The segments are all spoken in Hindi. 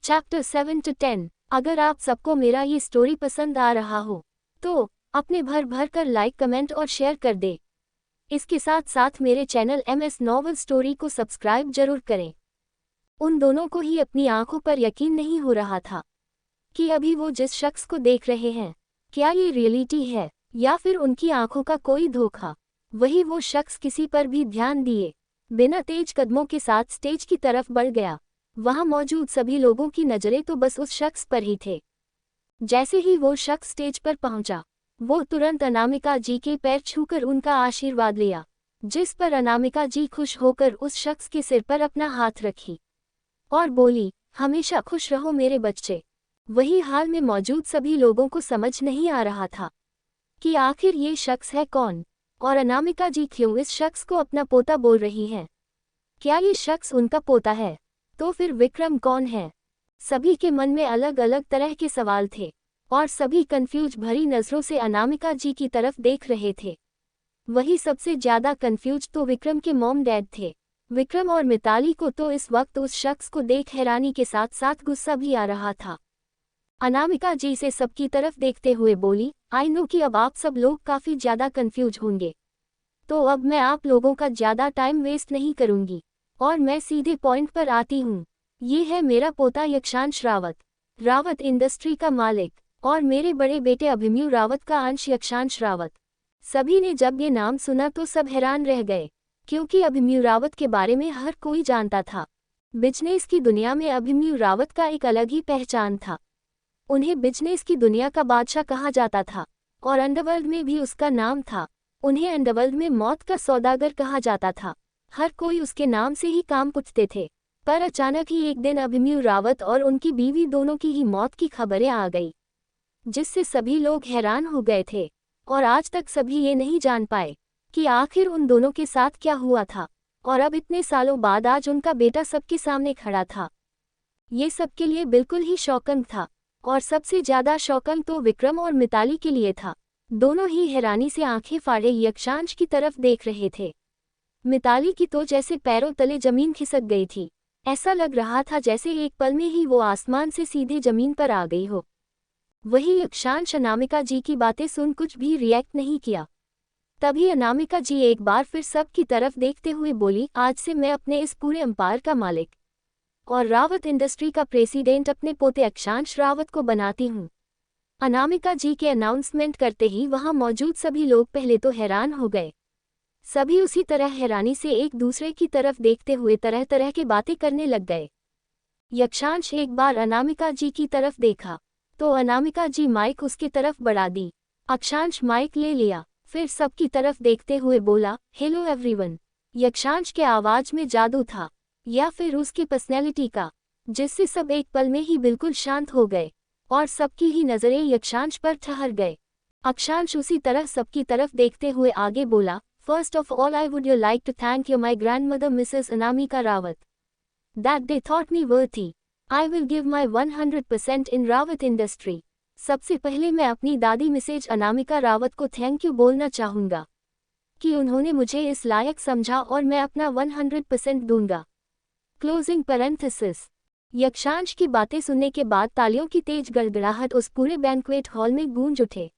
Chapter 7 to 10। अगर आप सबको मेरा ये स्टोरी पसंद आ रहा हो तो अपने भर भर कर लाइक, कमेंट और शेयर कर दे। इसके साथ साथ मेरे चैनल MS नॉवल स्टोरी को सब्सक्राइब जरूर करें। उन दोनों को ही अपनी आंखों पर यकीन नहीं हो रहा था कि अभी वो जिस शख्स को देख रहे हैं, क्या ये रियलिटी है या फिर उनकी आंखों का कोई धोखा। वही वो शख्स किसी पर भी ध्यान दिए बिना तेज कदमों के साथ स्टेज की तरफ बढ़ गया। वहां मौजूद सभी लोगों की नजरें तो बस उस शख्स पर ही थे। जैसे ही वो शख्स स्टेज पर पहुंचा, वो तुरंत अनामिका जी के पैर छूकर उनका आशीर्वाद लिया, जिस पर अनामिका जी खुश होकर उस शख्स के सिर पर अपना हाथ रखी और बोली, हमेशा खुश रहो मेरे बच्चे। वही हाल में मौजूद सभी लोगों को समझ नहीं आ रहा था कि आखिर ये शख्स है कौन और अनामिका जी क्यों इस शख्स को अपना पोता बोल रही हैं। क्या ये शख्स उनका पोता है? तो फिर विक्रम कौन है? सभी के मन में अलग अलग तरह के सवाल थे और सभी कंफ्यूज भरी नजरों से अनामिका जी की तरफ देख रहे थे। वही सबसे ज्यादा कंफ्यूज तो विक्रम के मॉम डैड थे। विक्रम और मिताली को तो इस वक्त उस शख्स को देख हैरानी के साथ साथ गुस्सा भी आ रहा था। अनामिका जी से सबकी तरफ देखते हुए बोली, आई नो कि अब आप सब लोग काफी ज्यादा कंफ्यूज होंगे, तो अब मैं आप लोगों का ज्यादा टाइम वेस्ट नहीं करूंगी और मैं सीधे पॉइंट पर आती हूँ। ये है मेरा पोता यक्षांश रावत, रावत इंडस्ट्री का मालिक, और मेरे बड़े बेटे अभिमन्यु रावत का अंश यक्षांश रावत। सभी ने जब ये नाम सुना तो सब हैरान रह गए, क्योंकि अभिमन्यु रावत के बारे में हर कोई जानता था। बिजनेस की दुनिया में अभिमन्यु रावत का एक अलग ही पहचान था। उन्हें बिजनेस की दुनिया का बादशाह कहा जाता था और अंडरवर्ल्ड में भी उसका नाम था। उन्हें अंडरवर्ल्ड में मौत का सौदागर कहा जाता था। हर कोई उसके नाम से ही काम पूछते थे। पर अचानक ही एक दिन अभिमन्यु रावत और उनकी बीवी दोनों की ही मौत की खबरें आ गई, जिससे सभी लोग हैरान हो गए थे और आज तक सभी ये नहीं जान पाए कि आखिर उन दोनों के साथ क्या हुआ था। और अब इतने सालों बाद आज उनका बेटा सबके सामने खड़ा था। ये सबके लिए बिल्कुल ही शॉकिंग था और सबसे ज्यादा शॉकिंग तो विक्रम और मिताली के लिए था। दोनों ही हैरानी से आंखें फाड़े यक्षांश की तरफ देख रहे थे। मिताली की तो जैसे पैरों तले जमीन खिसक गई थी। ऐसा लग रहा था जैसे एक पल में ही वो आसमान से सीधे जमीन पर आ गई हो। वही यक्षांश अनामिका जी की बातें सुन कुछ भी रिएक्ट नहीं किया। तभी अनामिका जी एक बार फिर सब की तरफ देखते हुए बोली, आज से मैं अपने इस पूरे एम्पायर का मालिक और रावत इंडस्ट्री का प्रेसिडेंट अपने पोते यक्षांश रावत को बनाती हूँ। अनामिका जी के अनाउंसमेंट करते ही वहां मौजूद सभी लोग पहले तो हैरान हो गए। सभी उसी तरह हैरानी से एक दूसरे की तरफ देखते हुए तरह तरह की बातें करने लग गए। यक्षांश एक बार अनामिका जी की तरफ देखा तो अनामिका जी माइक उसकी तरफ बढ़ा दी। अक्षांश माइक ले लिया, फिर सबकी तरफ देखते हुए बोला, हेलो एवरीवन। यक्षांश के आवाज में जादू था या फिर उसकी पर्सनैलिटी का, जिससे सब एक पल में ही बिल्कुल शांत हो गए और सबकी ही नजरें यक्षांश पर ठहर गए। अक्षांश उसी तरह सबकी तरफ देखते हुए आगे बोला, First of all, I would like to thank you, my grandmother, Mrs. Anamika Rawat, that they thought me worthy. I will give my 100% in Rawat industry. सबसे पहले मैं अपनी दादी मिसेज अनामिका रावत को थैंक यू बोलना चाहूँगा कि उन्होंने मुझे इस लायक समझा और मैं अपना 100% दूंगा। Closing parenthesis. यक्षांश की बातें सुनने के बाद तालियों की तेज गड़गड़ाहट उस पूरे बैंक्वेट हॉल में गूंज उठे।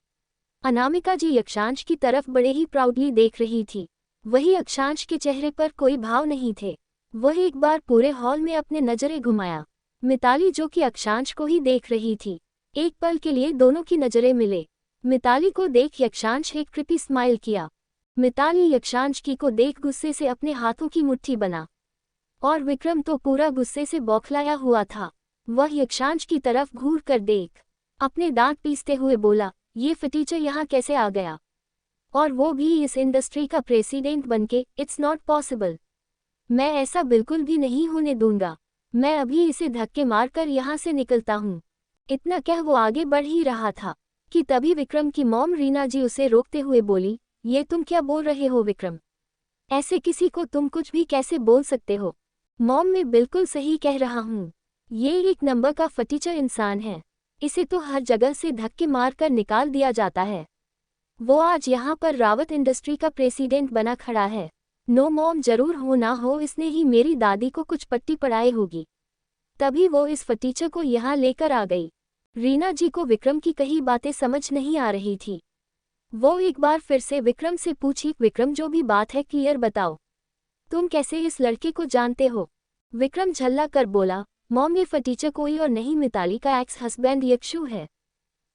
अनामिका जी यक्षांश की तरफ बड़े ही प्राउडली देख रही थी। वही यक्षांश के चेहरे पर कोई भाव नहीं थे। वह एक बार पूरे हॉल में अपने नजरें घुमाया। मिताली जो कि यक्षांश को ही देख रही थी, एक पल के लिए दोनों की नजरें मिले। मिताली को देख यक्षांश एक क्रिपी स्माइल किया। मिताली यक्षांश की को देख गुस्से से अपने हाथों की मुट्ठी बना और विक्रम तो पूरा गुस्से से बौखलाया हुआ था। वह यक्षांश की तरफ घूर कर देख अपने दांत पीसते हुए बोला, ये फटीचर यहाँ कैसे आ गया, और वो भी इस इंडस्ट्री का प्रेसिडेंट बनके। It's not possible. मैं ऐसा बिल्कुल भी नहीं होने दूंगा। मैं अभी इसे धक्के मारकर यहाँ से निकलता हूँ। इतना कह वो आगे बढ़ ही रहा था कि तभी विक्रम की मॉम रीना जी उसे रोकते हुए बोली, ये तुम क्या बोल रहे हो विक्रम? ऐसे किसी को तुम कुछ भी कैसे बोल सकते हो? मॉम, मैं बिल्कुल सही कह रहा हूँ। ये एक नंबर का फटीचर इंसान है। इसे तो हर जगह से धक्के मारकर निकाल दिया जाता है। वो आज यहाँ पर रावत इंडस्ट्री का प्रेसिडेंट बना खड़ा है। नो मॉम, जरूर हो ना हो इसने ही मेरी दादी को कुछ पट्टी पढ़ाई होगी। तभी वो इस फटीचर को यहाँ लेकर आ गई। रीना जी को विक्रम की कही बातें समझ नहीं आ रही थी। वो एक बार फिर से विक्रम से पूछी, विक्रम जो भी बात है क्लियर बताओ, तुम कैसे इस लड़के को जानते हो? विक्रम झल्ला कर बोला, मॉम ये फटीचर कोई और नहीं मिताली का एक्स हस्बैंड यक्षु है।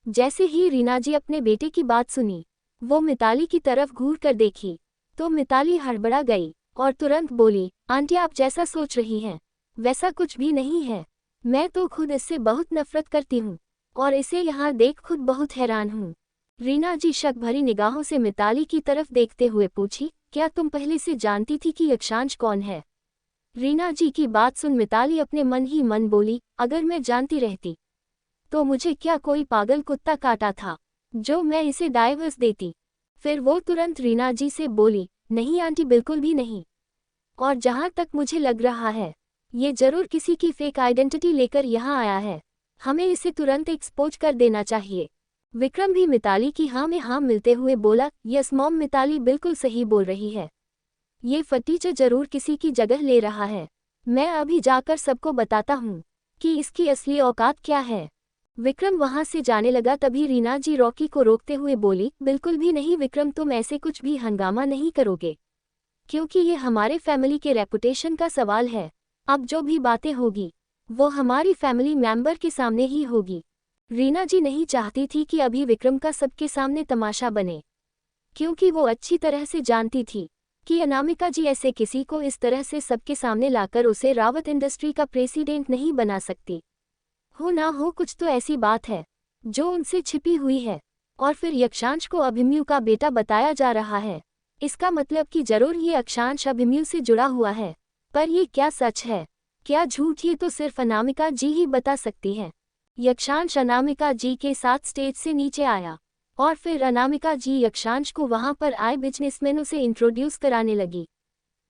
जैसे ही रीना जी अपने बेटे की बात सुनी, वो मिताली की तरफ घूर कर देखी तो मिताली हड़बड़ा गई और तुरंत बोली, आंटी आप जैसा सोच रही हैं वैसा कुछ भी नहीं है। मैं तो खुद इससे बहुत नफरत करती हूँ और इसे यहाँ देख खुद बहुत हैरान हूँ। रीना जी शक भरी निगाहों से मिताली की तरफ देखते हुए पूछी, क्या तुम पहले से जानती थी कि यक्षांश कौन है? रीना जी की बात सुन मिताली अपने मन ही मन बोली, अगर मैं जानती रहती तो मुझे क्या कोई पागल कुत्ता काटा था जो मैं इसे डाइवर्स देती। फिर वो तुरंत रीना जी से बोली, नहीं आंटी बिल्कुल भी नहीं, और जहाँ तक मुझे लग रहा है ये जरूर किसी की फेक आइडेंटिटी लेकर यहाँ आया है। हमें इसे तुरंत एक्सपोज कर देना चाहिए। विक्रम भी मिताली की हाँ में हाँ मिलते हुए बोला, यस मॉम मिताली बिल्कुल सही बोल रही है, ये फटीचर जरूर किसी की जगह ले रहा है। मैं अभी जाकर सबको बताता हूँ कि इसकी असली औकात क्या है। विक्रम वहां से जाने लगा तभी रीना जी रॉकी को रोकते हुए बोली, बिल्कुल भी नहीं विक्रम, तुम ऐसे कुछ भी हंगामा नहीं करोगे क्योंकि ये हमारे फैमिली के रेपुटेशन का सवाल है। अब जो भी बातें होगी वो हमारी फैमिली मेंबर के सामने ही होगी। रीना जी नहीं चाहती थी कि अभी विक्रम का सबके सामने तमाशा बने, क्योंकि वो अच्छी तरह से जानती थी कि अनामिका जी ऐसे किसी को इस तरह से सबके सामने लाकर उसे रावत इंडस्ट्री का प्रेसिडेंट नहीं बना सकती। हो ना हो कुछ तो ऐसी बात है जो उनसे छिपी हुई है। और फिर यक्षांश को अभिमन्यु का बेटा बताया जा रहा है, इसका मतलब कि जरूर ये यक्षांश अभिमन्यु से जुड़ा हुआ है। पर ये क्या सच है क्या झूठ, ये तो सिर्फ अनामिका जी ही बता सकती है। यक्षांश अनामिका जी के साथ स्टेज से नीचे आया और फिर अनामिका जी यक्षांश को वहां पर आए बिजनेसमैनों से इंट्रोड्यूस कराने लगी।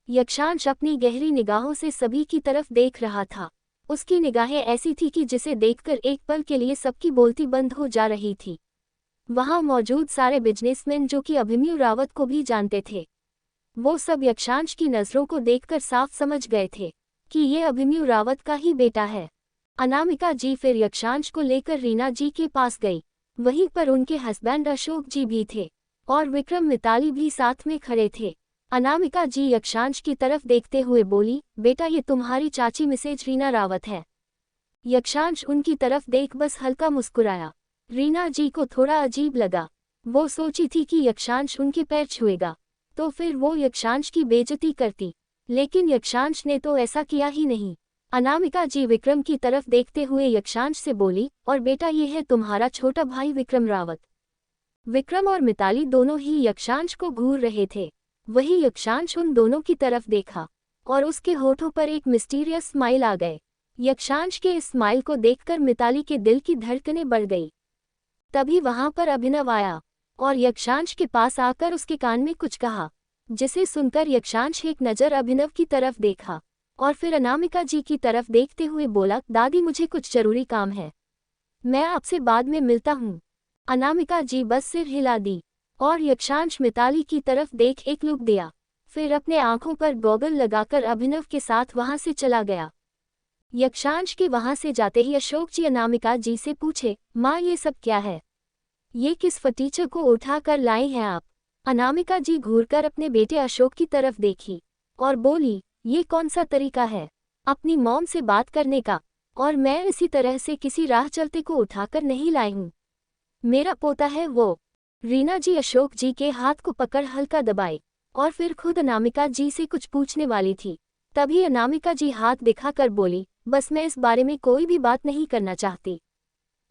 यक्षांश अपनी गहरी निगाहों से सभी की तरफ देख रहा था। उसकी निगाहें ऐसी थी कि जिसे देखकर एक पल के लिए सबकी बोलती बंद हो जा रही थी। वहां मौजूद सारे बिजनेसमैन जो कि अभिमन्यु रावत को भी जानते थे, वो सब यक्षांश की नजरों को देखकर साफ समझ गए थे कि ये अभिमन्यु रावत का ही बेटा है। अनामिका जी फिर यक्षांश को लेकर रीना जी के पास गई। वहीं पर उनके हस्बैंड अशोक जी भी थे और विक्रम मिताली भी साथ में खड़े थे। अनामिका जी यक्षांश की तरफ देखते हुए बोली, बेटा ये तुम्हारी चाची मिसेज रीना रावत है। यक्षांश उनकी तरफ देख बस हल्का मुस्कुराया। रीना जी को थोड़ा अजीब लगा। वो सोची थी कि यक्षांश उनके पैर छुएगा तो फिर वो यक्षांश की बेइज्जती करती, लेकिन यक्षांश ने तो ऐसा किया ही नहीं। अनामिका जी विक्रम की तरफ देखते हुए यक्षांश से बोली, और बेटा ये है तुम्हारा छोटा भाई विक्रम रावत। विक्रम और मिताली दोनों ही यक्षांश को घूर रहे थे। वही यक्षांश उन दोनों की तरफ देखा और उसके होठों पर एक मिस्टीरियस स्माइल आ गए। यक्षांश के इस स्माइल को देखकर मिताली के दिल की धड़कनें बढ़ गई। तभी वहां पर अभिनव आया और यक्षांश के पास आकर उसके कान में कुछ कहा, जिसे सुनकर यक्षांश एक नज़र अभिनव की तरफ देखा और फिर अनामिका जी की तरफ देखते हुए बोला, दादी मुझे कुछ जरूरी काम है, मैं आपसे बाद में मिलता हूँ। अनामिका जी बस सिर हिला दी और यक्षांश मिताली की तरफ देख एक लुक दिया, फिर अपने आंखों पर गॉगल लगाकर अभिनव के साथ वहां से चला गया। यक्षांश के वहां से जाते ही अशोक जी अनामिका जी से पूछे, माँ ये सब क्या है? ये किस फटीचर को उठा कर लाए हैं आप? अनामिका जी घूरकर अपने बेटे अशोक की तरफ देखी और बोली, ये कौन सा तरीका है अपनी मॉम से बात करने का, और मैं इसी तरह से किसी राह चलते को उठाकर नहीं लाई हूँ, मेरा पोता है वो। रीना जी अशोक जी के हाथ को पकड़ हल्का दबाए और फिर खुद अनामिका जी से कुछ पूछने वाली थी। तभी अनामिका जी हाथ दिखाकर बोली, बस मैं इस बारे में कोई भी बात नहीं करना चाहती,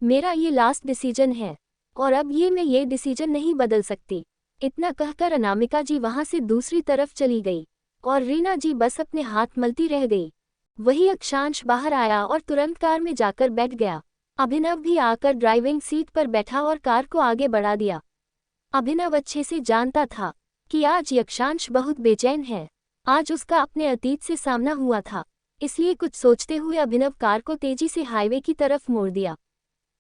मेरा ये लास्ट डिसीजन है और अब मैं ये डिसीजन नहीं बदल सकती। इतना कहकर अनामिका जी वहां से दूसरी तरफ चली गई और रीना जी बस अपने हाथ मलती रह गई। वही यक्षांश बाहर आया और तुरंत कार में जाकर बैठ गया। अभिनव भी आकर ड्राइविंग सीट पर बैठा और कार को आगे बढ़ा दिया। अभिनव अच्छे से जानता था कि आज यक्षांश बहुत बेचैन है। आज उसका अपने अतीत से सामना हुआ था, इसलिए कुछ सोचते हुए अभिनव कार को तेजी से हाईवे की तरफ मोड़ दिया।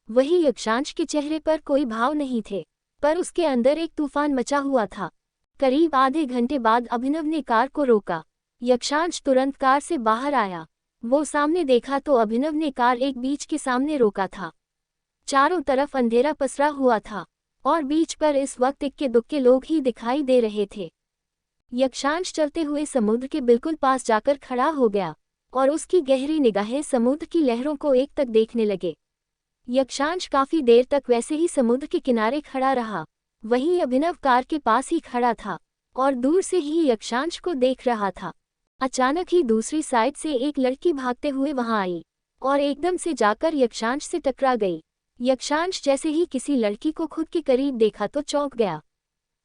वही यक्षांश के चेहरे पर कोई भाव नहीं थे, पर उसके अंदर एक तूफान मचा हुआ था। करीब आधे घंटे बाद अभिनव ने कार को रोका। यक्षांश तुरंत कार से बाहर आया वो सामने देखा तो अभिनव ने कार एक बीच के सामने रोका था। चारों तरफ अंधेरा पसरा हुआ था और बीच पर इस वक्त इक्के दुक्के लोग ही दिखाई दे रहे थे। यक्षांश चलते हुए समुद्र के बिल्कुल पास जाकर खड़ा हो गया और उसकी गहरी निगाहें समुद्र की लहरों को एक तक देखने लगे। यक्षांश काफी देर तक वैसे ही समुद्र के किनारे खड़ा रहा। वहीं अभिनव कार के पास ही खड़ा था और दूर से ही यक्षांश को देख रहा था। अचानक ही दूसरी साइड से एक लड़की भागते हुए वहां आई और एकदम से जाकर यक्षांश से टकरा गई। यक्षांश जैसे ही किसी लड़की को खुद के करीब देखा तो चौंक गया।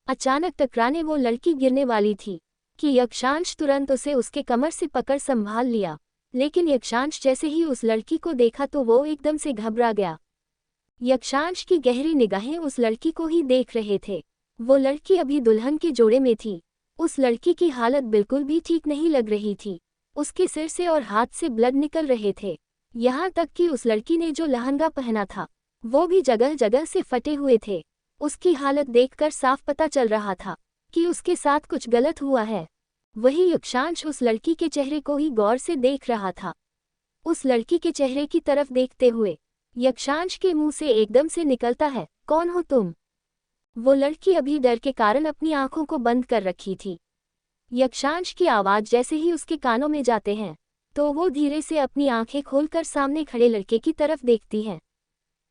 अचानक टकराने वो लड़की गिरने वाली थी कि यक्षांश तुरंत उसे उसके कमर से पकड़ संभाल लिया, लेकिन यक्षांश जैसे ही उस लड़की को देखा तो वो एकदम से घबरा गया। यक्षांश की गहरी निगाहें उस लड़की को ही देख रहे थे। वो लड़की अभी दुल्हन के जोड़े में थी। उस लड़की की हालत बिल्कुल भी ठीक नहीं लग रही थी। उसके सिर से और हाथ से ब्लड निकल रहे थे। यहाँ तक कि उस लड़की ने जो लहंगा पहना था वो भी जगह जगह से फटे हुए थे। उसकी हालत देखकर साफ पता चल रहा था कि उसके साथ कुछ गलत हुआ है। वही यक्षांश उस लड़की के चेहरे को ही गौर से देख रहा था। उस लड़की के चेहरे की तरफ देखते हुए यक्षांश के मुंह से एकदम से निकलता है, कौन हो तुम? वो लड़की अभी डर के कारण अपनी आंखों को बंद कर रखी थी। यक्षांश की आवाज जैसे ही उसके कानों में जाते हैं तो वो धीरे से अपनी आंखें खोलकर सामने खड़े लड़के की तरफ देखती है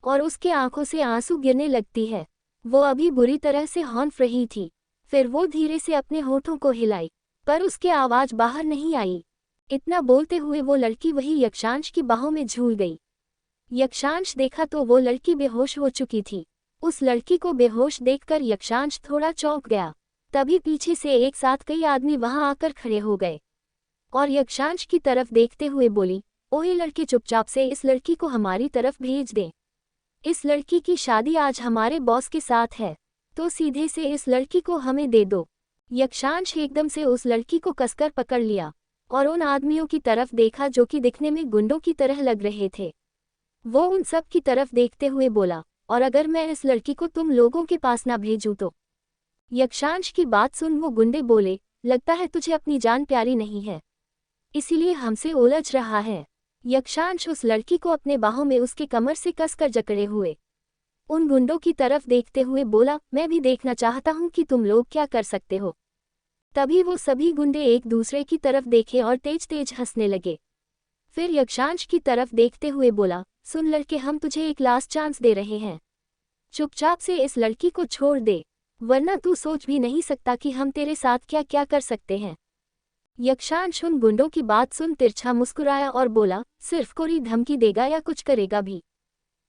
और उसके आंखों से आंसू गिरने लगती है। वो अभी बुरी तरह से हौंफ रही थी। फिर वो धीरे से अपने होठों को हिलाई पर उसके आवाज बाहर नहीं आई। इतना बोलते हुए वो लड़की वही यक्षांश की बाहों में झूल गई। यक्षांश देखा तो वो लड़की बेहोश हो चुकी थी। उस लड़की को बेहोश देखकर यक्षांश थोड़ा चौंक गया। तभी पीछे से एक साथ कई आदमी वहां आकर खड़े हो गए और यक्षांश की तरफ देखते हुए बोली, ओए लड़के, चुपचाप से इस लड़की को हमारी तरफ भेज दें। इस लड़की की शादी आज हमारे बॉस के साथ है, तो सीधे से इस लड़की को हमें दे दो। यक्षांश एकदम से उस लड़की को कसकर पकड़ लिया और उन आदमियों की तरफ देखा जो कि दिखने में गुंडों की तरह लग रहे थे। वो उन सब की तरफ देखते हुए बोला, और अगर मैं इस लड़की को तुम लोगों के पास ना भेजूं तो? यक्षांश की बात सुन वो गुंडे बोले, लगता है तुझे अपनी जान प्यारी नहीं है, इसीलिए हमसे उलझ रहा है। यक्षांश उस लड़की को अपने बाहों में उसके कमर से कसकर जकड़े हुए उन गुंडों की तरफ देखते हुए बोला, मैं भी देखना चाहता हूं कि तुम लोग क्या कर सकते हो। तभी वो सभी गुंडे एक दूसरे की तरफ देखे और तेज तेज हंसने लगे। फिर यक्षांश की तरफ देखते हुए बोला, सुन लड़के, हम तुझे एक लास्ट चांस दे रहे हैं। चुपचाप से इस लड़की को छोड़ दे, वरना तू सोच भी नहीं सकता कि हम तेरे साथ क्या क्या कर सकते हैं। यक्षांश उन गुंडों की बात सुन तिरछा मुस्कुराया और बोला, सिर्फ कोई धमकी देगा या कुछ करेगा भी?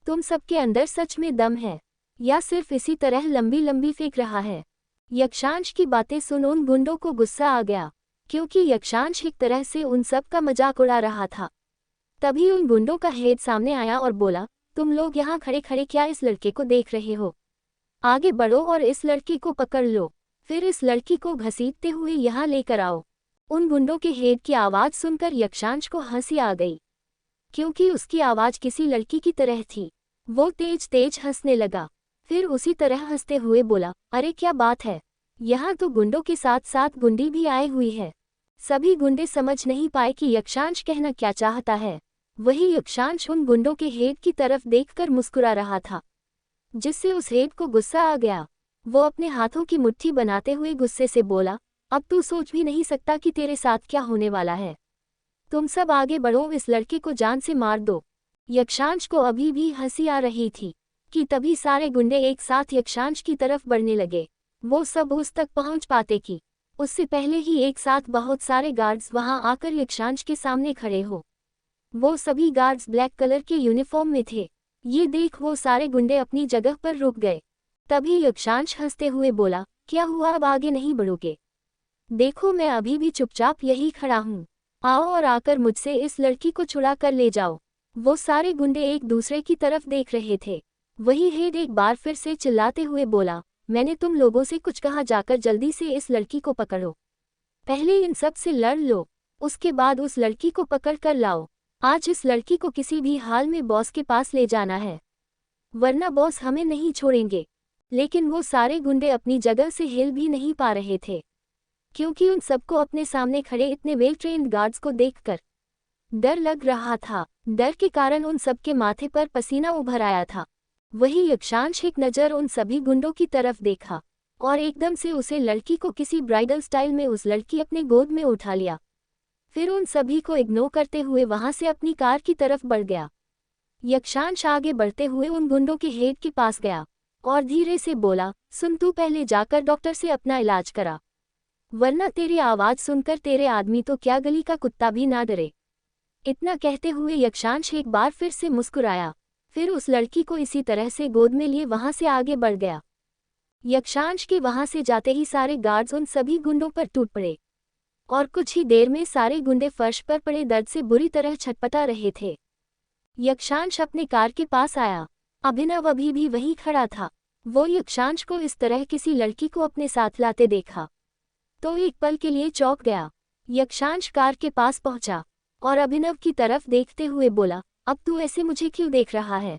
तुम सबके अंदर सच में दम है या सिर्फ इसी तरह लंबी लंबी फेंक रहा है? यक्षांश की बातें सुन उन गुंडों को गुस्सा आ गया, क्योंकि यक्षांश एक तरह से उन सब का मजाक उड़ा रहा था। तभी उन गुंडों का हेड सामने आया और बोला, तुम लोग यहाँ खड़े खड़े क्या इस लड़के को देख रहे हो? आगे बढ़ो और इस लड़की को पकड़ लो, फिर इस लड़की को घसीटते हुए यहाँ लेकर आओ। उन गुंडों के हेड की आवाज सुनकर यक्षांश को हंसी आ गई, क्योंकि उसकी आवाज किसी लड़की की तरह थी। वो तेज तेज हंसने लगा, फिर उसी तरह हंसते हुए बोला, अरे क्या बात है, यहाँ तो गुंडों के साथ साथ गुंडी भी आई हुई है। सभी गुंडे समझ नहीं पाए कि यक्षांश कहना क्या चाहता है। वही यक्षांश उन गुंडों के हेड की तरफ देखकर मुस्कुरा रहा था, जिससे उस हेड को गुस्सा आ गया। वो अपने हाथों की मुट्ठी बनाते हुए गुस्से से बोला, अब तू सोच भी नहीं सकता कि तेरे साथ क्या होने वाला है। तुम सब आगे बढ़ो, इस लड़के को जान से मार दो। यक्षांश को अभी भी हंसी आ रही थी कि तभी सारे गुंडे एक साथ यक्षांश की तरफ बढ़ने लगे। वो सब उस तक पहुंच पाते कि उससे पहले ही एक साथ बहुत सारे गार्ड्स वहां आकर यक्षांश के सामने खड़े हो। वो सभी गार्ड्स ब्लैक कलर के यूनिफॉर्म में थे। ये देख वो सारे गुंडे अपनी जगह पर रुक गए। तभी यक्षांश हंसते हुए बोला, क्या हुआ, अब आगे नहीं बढ़ोगे? देखो मैं अभी भी चुपचाप यही खड़ा हूँ, आओ और आकर मुझसे इस लड़की को छुड़ा कर ले जाओ। वो सारे गुंडे एक दूसरे की तरफ देख रहे थे। वही हेड एक बार फिर से चिल्लाते हुए बोला, मैंने तुम लोगों से कुछ कहा, जाकर जल्दी से इस लड़की को पकड़ो। पहले इन सब से लड़ लो, उसके बाद उस लड़की को पकड़ कर लाओ। आज इस लड़की को किसी भी हाल में बॉस के पास ले जाना है, वरना बॉस हमें नहीं छोड़ेंगे। लेकिन वो सारे गुंडे अपनी जगह से हिल भी नहीं पा रहे थे, क्योंकि उन सबको अपने सामने खड़े इतने वेल ट्रेन्ड गार्ड्स को देखकर डर लग रहा था। डर के कारण उन सबके माथे पर पसीना उभर आया था। वही यक्षांश एक नज़र उन सभी गुंडों की तरफ देखा और एकदम से उसे लड़की को किसी ब्राइडल स्टाइल में उस लड़की अपने गोद में उठा लिया। फिर उन सभी को इग्नोर करते हुए वहां से अपनी कार की तरफ बढ़ गया। यक्षांश आगे बढ़ते हुए उन गुंडों के हेड के पास गया और धीरे से बोला, सुन, तू पहले जाकर डॉक्टर से अपना इलाज करा, वरना तेरी आवाज सुनकर तेरे आदमी तो क्या गली का कुत्ता भी ना डरे। इतना कहते हुए यक्षांश एक बार फिर से मुस्कुराया, फिर उस लड़की को इसी तरह से गोद में लिए वहां से आगे बढ़ गया। यक्षांश के वहां से जाते ही सारे गार्ड्स उन सभी गुंडों पर टूट पड़े और कुछ ही देर में सारे गुंडे फर्श पर पड़े दर्द से बुरी तरह छटपटा रहे थे। यक्षांश अपने कार के पास आया। अभिनव अभी भी वहीं खड़ा था। वो यक्षांश को इस तरह किसी लड़की को अपने साथ लाते देखा तो एक पल के लिए चौंक गया। यक्षांश कार के पास पहुंचा और अभिनव की तरफ देखते हुए बोला, अब तू ऐसे मुझे क्यों देख रहा है,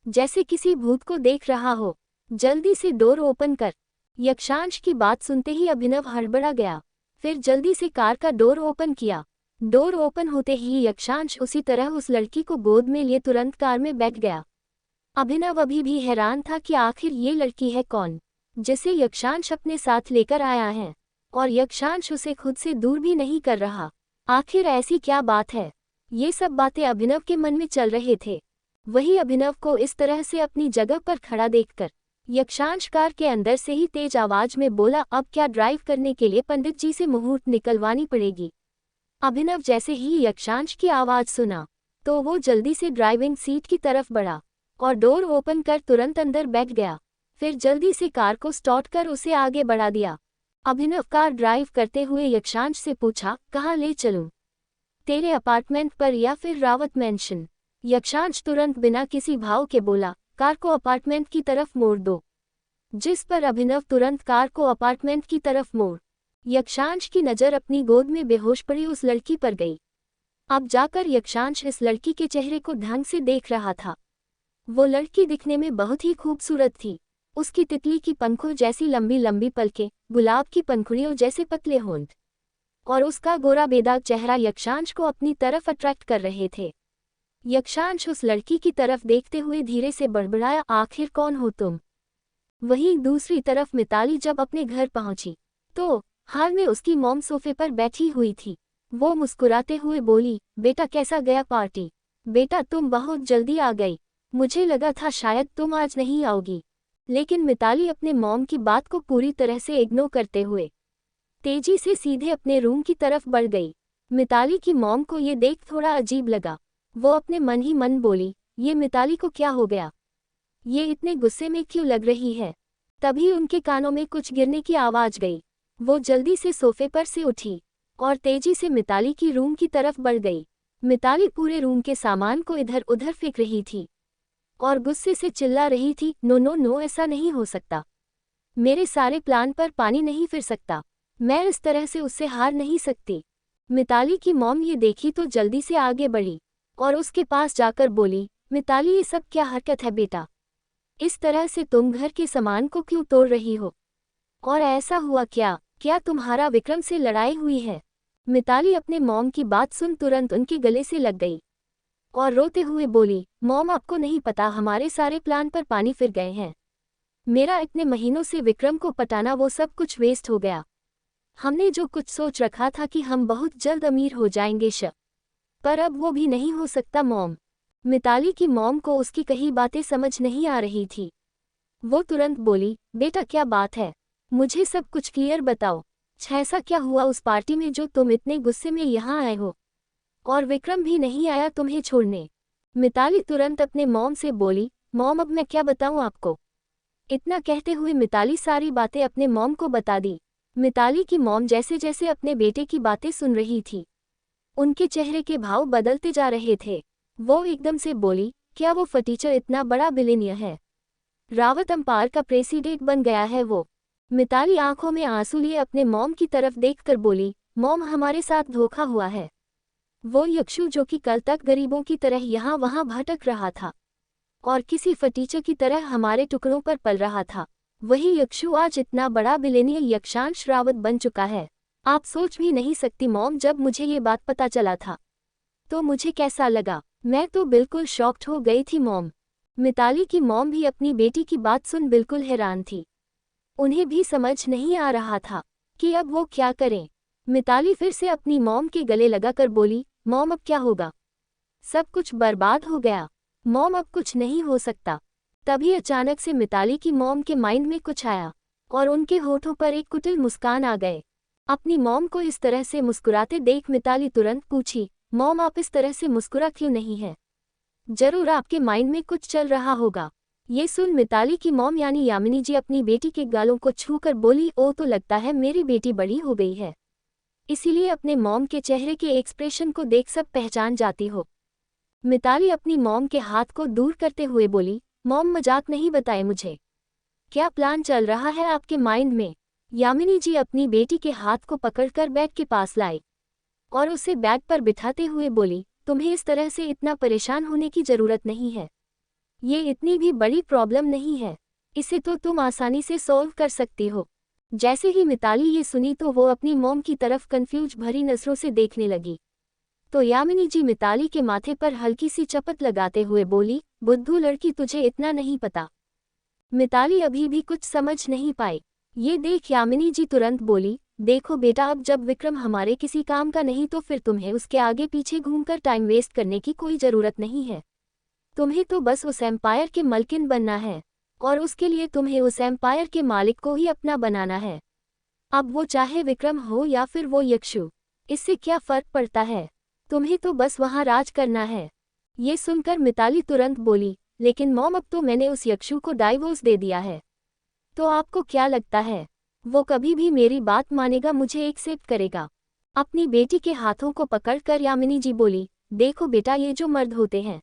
जैसे किसी भूत को देख रहा हो? जल्दी से डोर ओपन कर। यक्षांश की बात सुनते ही अभिनव हड़बड़ा गया, फिर जल्दी से कार का डोर ओपन किया। डोर ओपन होते ही यक्षांश उसी तरह उस लड़की को गोद में लिए तुरंत कार में बैठ गया। अभिनव अभी भी हैरान था कि आखिर ये लड़की है कौन जिसे यक्षांश अपने साथ लेकर आया है, और यक्षांश उसे खुद से दूर भी नहीं कर रहा। आखिर ऐसी क्या बात है? ये सब बातें अभिनव के मन में चल रहे थे। वही अभिनव को इस तरह से अपनी जगह पर खड़ा देखकर यक्षांश कार के अंदर से ही तेज आवाज में बोला, अब क्या ड्राइव करने के लिए पंडित जी से मुहूर्त निकलवानी पड़ेगी। अभिनव जैसे ही यक्षांश की आवाज सुना तो वो जल्दी से ड्राइविंग सीट की तरफ बढ़ा और डोर ओपन कर तुरंत अंदर बैठ गया। फिर जल्दी से कार को स्टार्ट कर उसे आगे बढ़ा दिया। अभिनव कार ड्राइव करते हुए यक्षांश से पूछा, कहाँ ले चलूं? तेरे अपार्टमेंट पर या फिर रावत मैंशन? यक्षांश तुरंत बिना किसी भाव के बोला, कार को अपार्टमेंट की तरफ मोड़ दो। जिस पर अभिनव तुरंत कार को अपार्टमेंट की तरफ मोड़। यक्षांश की नज़र अपनी गोद में बेहोश पड़ी उस लड़की पर गई। अब जाकर यक्षांश इस लड़की के चेहरे को ढंग से देख रहा था। वो लड़की दिखने में बहुत ही खूबसूरत थी। उसकी तितली की पंखों जैसी लंबी लंबी पलकें, गुलाब की पंखुड़ियों जैसे पतले होंठ और उसका गोरा बेदाग चेहरा यक्षांश को अपनी तरफ अट्रैक्ट कर रहे थे। यक्षांश उस लड़की की तरफ देखते हुए धीरे से बड़बड़ाया, आखिर कौन हो तुम? वहीं दूसरी तरफ मिताली जब अपने घर पहुंची तो हाल में उसकी मॉम सोफे पर बैठी हुई थी। वो मुस्कुराते हुए बोली, बेटा कैसा गया पार्टी? बेटा तुम बहुत जल्दी आ गई, मुझे लगा था शायद तुम आज नहीं आओगी। लेकिन मिताली अपने मॉम की बात को पूरी तरह से इग्नोर करते हुए तेजी से सीधे अपने रूम की तरफ बढ़ गई। मिताली की मॉम को ये देख थोड़ा अजीब लगा। वो अपने मन ही मन बोली, ये मिताली को क्या हो गया? ये इतने गुस्से में क्यों लग रही है? तभी उनके कानों में कुछ गिरने की आवाज गई। वो जल्दी से सोफे पर से उठी और तेजी से मिताली की रूम की तरफ बढ़ गई। मिताली पूरे रूम के सामान को इधर उधर फेंक रही थी और गुस्से से चिल्ला रही थी, नो नो नो, ऐसा नहीं हो सकता। मेरे सारे प्लान पर पानी नहीं फिर सकता। मैं इस तरह से उससे हार नहीं सकती। मिताली की मॉम ये देखी तो जल्दी से आगे बढ़ी और उसके पास जाकर बोली, मिताली ये सब क्या हरकत है बेटा? इस तरह से तुम घर के सामान को क्यों तोड़ रही हो? और ऐसा हुआ क्या? क्या तुम्हारा विक्रम से लड़ाई हुई है? मिताली अपने मॉम की बात सुन तुरंत उनके गले से लग गई और रोते हुए बोली, मॉम आपको नहीं पता, हमारे सारे प्लान पर पानी फिर गए हैं। मेरा इतने महीनों से विक्रम को पटाना वो सब कुछ वेस्ट हो गया। हमने जो कुछ सोच रखा था कि हम बहुत जल्द अमीर हो जाएंगे पर अब वो भी नहीं हो सकता मॉम। मिताली की मॉम को उसकी कही बातें समझ नहीं आ रही थी। वो तुरंत बोली, बेटा क्या बात है, मुझे सब कुछ क्लियर बताओ। ऐसा क्या हुआ उस पार्टी में जो तुम इतने गुस्से में यहाँ आए हो? और विक्रम भी नहीं आया तुम्हें छोड़ने? मिताली तुरंत अपने मॉम से बोली, मॉम अब मैं क्या बताऊं आपको? इतना कहते हुए मिताली सारी बातें अपने मॉम को बता दी। मिताली की मॉम जैसे जैसे अपने बेटे की बातें सुन रही थी उनके चेहरे के भाव बदलते जा रहे थे। वो एकदम से बोली, क्या वो फटीचर इतना बड़ा बिलियनियर है? रावत अंपायर का प्रेसिडेंट बन गया है वो। मिताली आंखों में आंसू लिए अपने मॉम की तरफ देखकर बोली, मॉम हमारे साथ धोखा हुआ है। वो यक्षु जो कि कल तक गरीबों की तरह यहाँ वहाँ भटक रहा था और किसी फटीचर की तरह हमारे टुकड़ों पर पल रहा था, वही यक्षु आज इतना बड़ा बिलियनियर यक्षांश रावत बन चुका है। आप सोच भी नहीं सकती मॉम, जब मुझे ये बात पता चला था तो मुझे कैसा लगा? मैं तो बिल्कुल शॉक्ड हो गई थी मॉम। मिताली की मॉम भी अपनी बेटी की बात सुन बिल्कुल हैरान थी। उन्हें भी समझ नहीं आ रहा था कि अब वो क्या करें। मिताली फिर से अपनी मॉम के गले लगाकर बोली, मॉम अब क्या होगा? सब कुछ बर्बाद हो गया। मॉम अब कुछ नहीं हो सकता। तभी अचानक से मिताली की मॉम के माइंड में कुछ आया और उनके होठों पर एक कुटिल मुस्कान आ गए। अपनी मॉम को इस तरह से मुस्कुराते देख मिताली तुरंत पूछी, मॉम आप इस तरह से मुस्कुरा क्यों नहीं है? जरूर आपके माइंड में कुछ चल रहा होगा। ये सुन मिताली की मॉम यानी यामिनी जी अपनी बेटी के गालों को छूकर बोली, ओ तो लगता है मेरी बेटी बड़ी हो गई है, इसीलिए अपने मॉम के चेहरे के एक्सप्रेशन को देख सब पहचान जाती हो। मिताली अपनी मॉम के हाथ को दूर करते हुए बोली, मॉम मजाक नहीं बताए मुझे, क्या प्लान चल रहा है आपके माइंड में? यामिनी जी अपनी बेटी के हाथ को पकड़कर बेड के पास लाई और उसे बेड पर बिठाते हुए बोली, तुम्हें इस तरह से इतना परेशान होने की जरूरत नहीं है। ये इतनी भी बड़ी प्रॉब्लम नहीं है, इसे तो तुम आसानी से सॉल्व कर सकती हो। जैसे ही मिताली ये सुनी तो वो अपनी मॉम की तरफ कंफ्यूज भरी नजरों से देखने लगी। तो यामिनी जी मिताली के माथे पर हल्की सी चपत लगाते हुए बोली, बुद्धू लड़की तुझे इतना नहीं पता। मिताली अभी भी कुछ समझ नहीं पाई। ये देख यामिनी जी तुरंत बोली, देखो बेटा अब जब विक्रम हमारे किसी काम का नहीं तो फिर तुम्हें उसके आगे पीछे घूमकर टाइम वेस्ट करने की कोई ज़रूरत नहीं है। तुम्हें तो बस उस एम्पायर के मलकिन बनना है और उसके लिए तुम्हें उस एम्पायर के मालिक को ही अपना बनाना है। अब वो चाहे विक्रम हो या फिर वो यक्षु, इससे क्या फ़र्क पड़ता है? तुम्हें तो बस वहाँ राज करना है। ये सुनकर मिताली तुरंत बोली, लेकिन मॉम अब तो मैंने उस यक्षु को डाइवोर्स दे दिया है, तो आपको क्या लगता है वो कभी भी मेरी बात मानेगा, मुझे एक्सेप्ट करेगा? अपनी बेटी के हाथों को पकड़कर यामिनी जी बोली, देखो बेटा ये जो मर्द होते हैं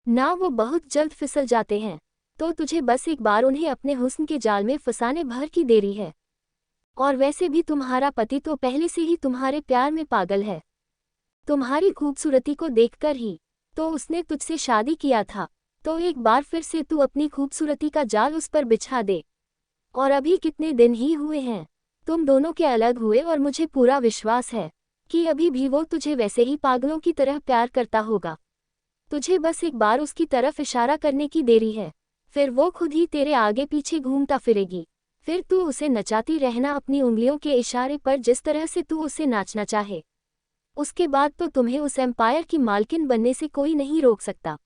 ना वो बहुत जल्द फिसल जाते हैं, तो तुझे बस एक बार उन्हें अपने हुस्न के जाल में फंसाने भर की देरी है। और वैसे भी तुम्हारा पति तो पहले से ही तुम्हारे प्यार में पागल है। तुम्हारी खूबसूरती को देखकर ही तो उसने तुझसे शादी किया था, तो एक बार फिर से तू अपनी खूबसूरती का जाल उस पर बिछा दे। और अभी कितने दिन ही हुए हैं तुम दोनों के अलग हुए और मुझे पूरा विश्वास है कि अभी भी वो तुझे वैसे ही पागलों की तरह प्यार करता होगा। तुझे बस एक बार उसकी तरफ इशारा करने की देरी है, फिर वो खुद ही तेरे आगे पीछे घूमता फिरेगी। फिर तू उसे नचाती रहना अपनी उंगलियों के इशारे पर जिस तरह से तू उसे नाचना चाहे। उसके बाद तो तुम्हें उस एम्पायर की मालकिन बनने से कोई नहीं रोक सकता।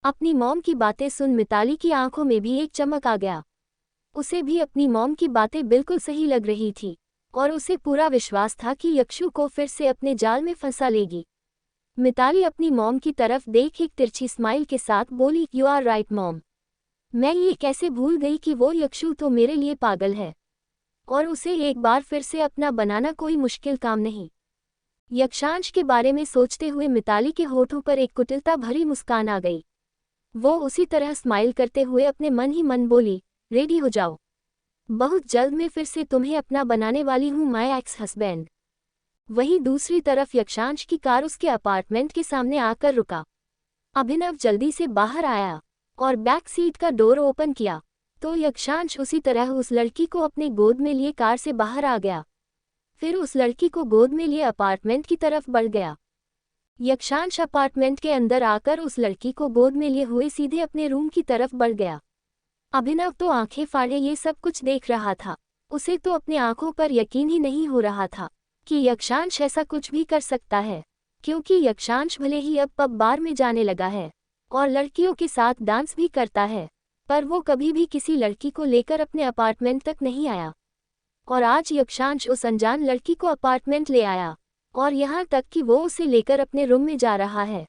अपनी मॉम की बातें सुन मिताली की आंखों में भी एक चमक आ गया। उसे भी अपनी मॉम की बातें बिल्कुल सही लग रही थी और उसे पूरा विश्वास था कि यक्षु को फिर से अपने जाल में फंसा लेगी। मिताली अपनी मॉम की तरफ देख एक तिरछी स्माइल के साथ बोली, यू आर राइट मॉम, मैं ये कैसे भूल गई कि वो यक्षु तो मेरे लिए पागल है और उसे एक बार फिर से अपना बनाना कोई मुश्किल काम नहीं। यक्षांश के बारे में सोचते हुए मिताली के होठों पर एक कुटिलता भरी मुस्कान आ गई। वो उसी तरह स्माइल करते हुए अपने मन ही मन बोली, रेडी हो जाओ, बहुत जल्द मैं फिर से तुम्हें अपना बनाने वाली हूँ माय एक्स हस्बैंड। वहीं दूसरी तरफ यक्षांश की कार उसके अपार्टमेंट के सामने आकर रुका। अभिनव जल्दी से बाहर आया और बैक सीट का डोर ओपन किया, तो यक्षांश उसी तरह उस लड़की को अपने गोद में लिए कार से बाहर आ गया। फिर उस लड़की को गोद में लिए अपार्टमेंट की तरफ बढ़ गया। यक्षांश अपार्टमेंट के अंदर आकर उस लड़की को गोद में लिए हुए सीधे अपने रूम की तरफ बढ़ गया। अभिनव तो आंखें फाड़े ये सब कुछ देख रहा था। उसे तो अपनी आंखों पर यकीन ही नहीं हो रहा था कि यक्षांश ऐसा कुछ भी कर सकता है, क्योंकि यक्षांश भले ही अब पब बार में जाने लगा है और लड़कियों के साथ डांस भी करता है, पर वो कभी भी किसी लड़की को लेकर अपने अपार्टमेंट तक नहीं आया। और आज यक्षांश उस अनजान लड़की को अपार्टमेंट ले आया और यहाँ तक कि वो उसे लेकर अपने रूम में जा रहा है।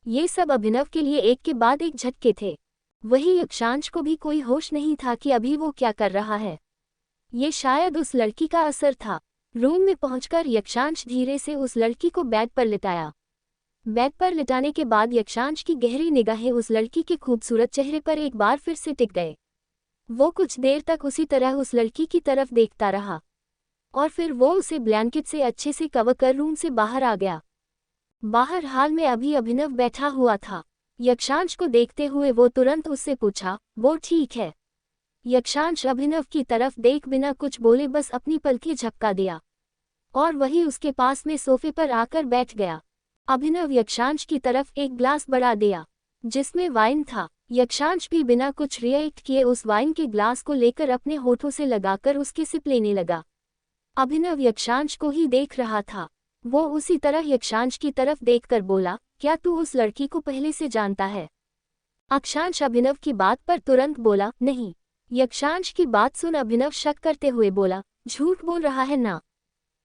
ये सब अभिनव के लिए एक के बाद एक झटके थे। वही यक्षांश को भी कोई होश नहीं था कि अभी वो क्या कर रहा है। ये शायद उस लड़की का असर था। रूम में पहुंचकर यक्षांश धीरे से उस लड़की को बेड पर लिटाया। बेड पर लिटाने के बाद यक्षांश की गहरी निगाहें उस लड़की के खूबसूरत चेहरे पर एक बार फिर से टिक गए। वो कुछ देर तक उसी तरह उस लड़की की तरफ देखता रहा और फिर वो उसे ब्लैंकेट से अच्छे से कवर कर रूम से बाहर आ गया। बाहर हाल में अभी अभिनव बैठा हुआ था। यक्षांश को देखते हुए वो तुरंत उससे पूछा, वो ठीक है? यक्षांश अभिनव की तरफ देख बिना कुछ बोले बस अपनी पलकें झपका दिया और वही उसके पास में सोफे पर आकर बैठ गया। अभिनव यक्षांश की तरफ एक ग्लास बढ़ा दिया जिसमें वाइन था। यक्षांश भी बिना कुछ रिएक्ट किए उस वाइन के ग्लास को लेकर अपने होठों से लगाकर उसकी सिप लेने लगा। अभिनव यक्षांश को ही देख रहा था। वो उसी तरह यक्षांश की तरफ देखकर बोला, क्या तू उस लड़की को पहले से जानता है? अक्षांश अभिनव की बात पर तुरंत बोला, नहीं। यक्षांश की बात सुन अभिनव शक करते हुए बोला, झूठ बोल रहा है ना?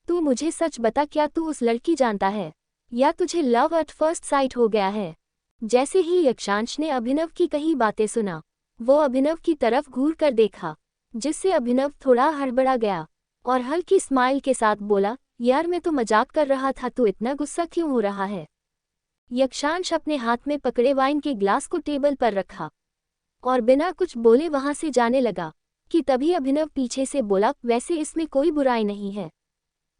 तू मुझे सच बता, क्या तू उस लड़की जानता है या तुझे लव एट फर्स्ट साइट हो गया है? जैसे ही यक्षांश ने अभिनव की कही बातें सुना, वो अभिनव की तरफ घूर कर देखा, जिससे अभिनव थोड़ा हड़बड़ा गया और हल्की स्माइल के साथ बोला, यार मैं तो मजाक कर रहा था, तू इतना गुस्सा क्यों हो रहा है? यक्षांश अपने हाथ में पकड़े वाइन के ग्लास को टेबल पर रखा और बिना कुछ बोले वहां से जाने लगा कि तभी अभिनव पीछे से बोला, वैसे इसमें कोई बुराई नहीं है।